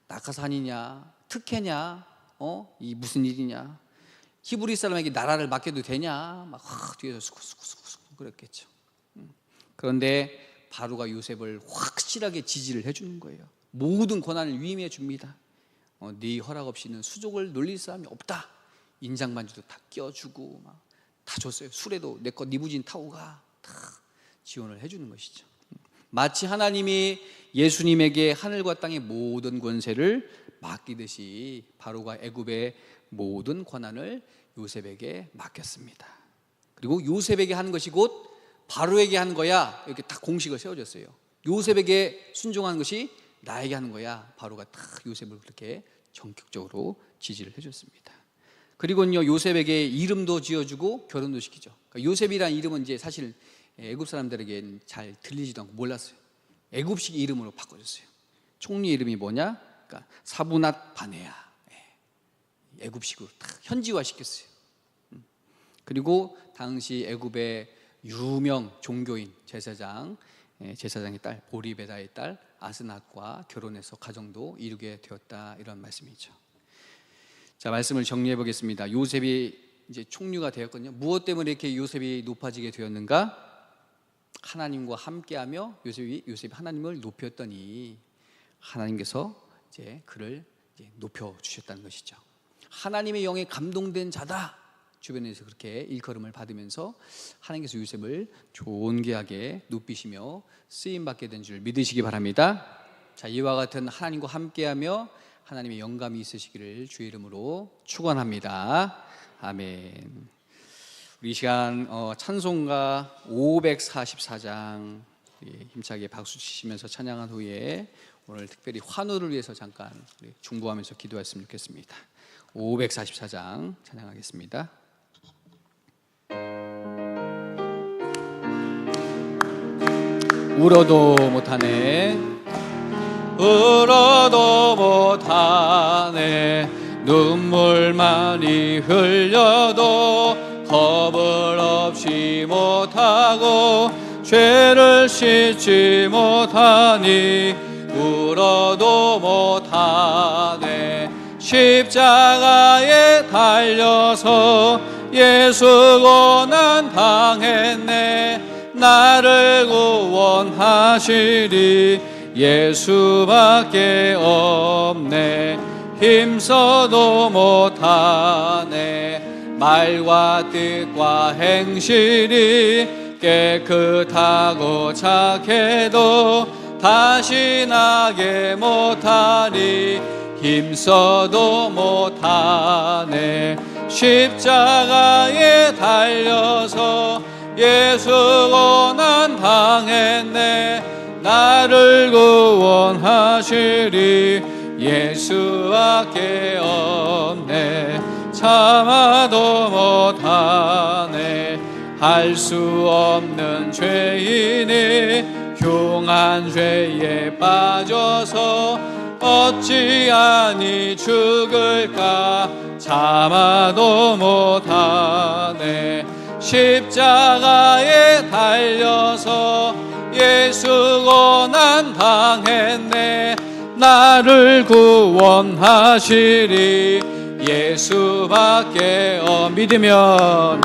낙하산이냐? 특혜냐? 이 무슨 일이냐? 히브리 사람에게 나라를 맡겨도 되냐? 막 뒤에서 수쿠수쿠 그랬겠죠. 그런데 바로가 요셉을 확실하게 지지를 해주는 거예요. 모든 권한을 위임해 줍니다. 네 허락 없이는 수족을 놀릴 사람이 없다. 인장 반지도 다 껴주고 다 줬어요. 술에도 내 것 니부진 타고 가. 다 지원을 해주는 것이죠. 마치 하나님이 예수님에게 하늘과 땅의 모든 권세를 맡기듯이 바로가 애굽의 모든 권한을 요셉에게 맡겼습니다. 그리고 요셉에게 하는 것이 곧 바로에게 하는 거야. 이렇게 딱 공식을 세워줬어요. 요셉에게 순종하는 것이 나에게 하는 거야. 바로가 딱 요셉을 그렇게 전격적으로 지지를 해줬습니다. 그리고요, 요셉에게 이름도 지어주고 결혼도 시키죠. 그러니까 요셉이라는 이름은 이제 사실 애굽 사람들에게는 잘 들리지도 않고 몰랐어요. 애굽식 이름으로 바꿔줬어요. 총리 이름이 뭐냐? 그러니까 사부낫 바네아. 애굽식으로 딱 현지화 시켰어요. 그리고 당시 애굽의 유명 종교인 제사장의 딸 보리베다의 딸 아스낫과 결혼해서 가정도 이루게 되었다, 이런 말씀이죠. 자, 말씀을 정리해 보겠습니다. 요셉이 이제 총리가 되었거든요. 무엇 때문에 이렇게 요셉이 높아지게 되었는가? 하나님과 함께하며 요셉이 하나님을 높였더니 하나님께서 이제 그를 높여 주셨다는 것이죠. 하나님의 영에 감동된 자다. 주변에서 그렇게 일컬음을 받으면서 하나님께서 요셉을 존귀하게 높이시며 쓰임 받게 된 줄 믿으시기 바랍니다. 자, 이와 같은 하나님과 함께하며 하나님의 영감이 있으시기를 주의 이름으로 축원합니다. 아멘. 우리 이 시간 찬송가 544장 힘차게 박수 치시면서 찬양한 후에 오늘 특별히 환우를 위해서 잠깐 중보하면서 기도했으면 좋겠습니다. 544장 찬양하겠습니다. 울어도 못하네, 울어도 못하네, 눈물 많이 흘려도 겁을 없이 못하고 죄를 씻지 못하니 울어도 못하네. 십자가에 달려서 예수 고난 당했네. 나를 구원하시리 예수밖에 없네. 힘써도 못하네. 말과 뜻과 행실이 깨끗하고 착해도 다시 나게 못하니 힘써도 못하네. 십자가에 달려서 예수 고난 당했네. 나를 구원하시리 예수밖에 없네. 참아도 못하네. 할 수 없는 죄인이 흉한 죄에 빠져서 어찌하니 죽을까. 참아도 못하네. 십자가에 달려서 예수 고난 당했네. 나를 구원하시리 예수밖에 믿으면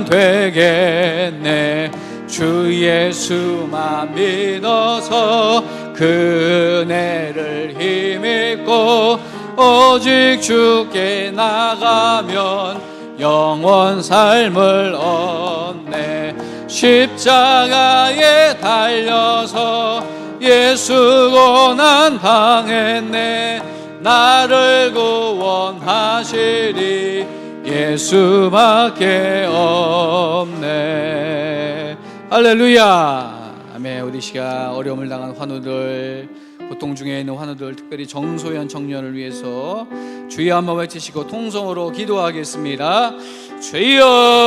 되겠네. 주 예수만 믿어서 그 은혜를 힘입고 오직 주께 나가면 영원 삶을 얻네. 십자가에 달려서 예수 고난 당했네. 나를 구원하시리 예수밖에 없네. 할렐루야. 아멘. 우리 시간 어려움을 당한 환우들, 고통 중에 있는 환우들, 특별히 정소연 청년을 위해서 주여 한번 외치시고 통성으로 기도하겠습니다. 주여.